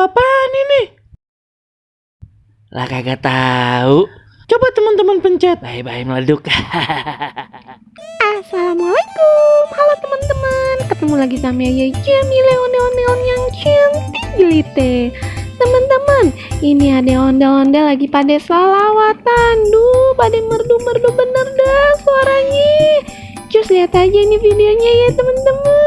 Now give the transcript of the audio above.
apaan ini? Lah kagak tahu. Coba teman-teman pencet. Bye-bye meleduk. Assalamualaikum, halo teman-teman. Ketemu lagi sama Yaya Jamile, ondel-ondel yang cantik jelite. Teman-teman, ini ada ondel-ondel lagi pada salawatan. Pada merdu-merdu bener dah suaranya. Cus lihat aja ini videonya ya teman-teman.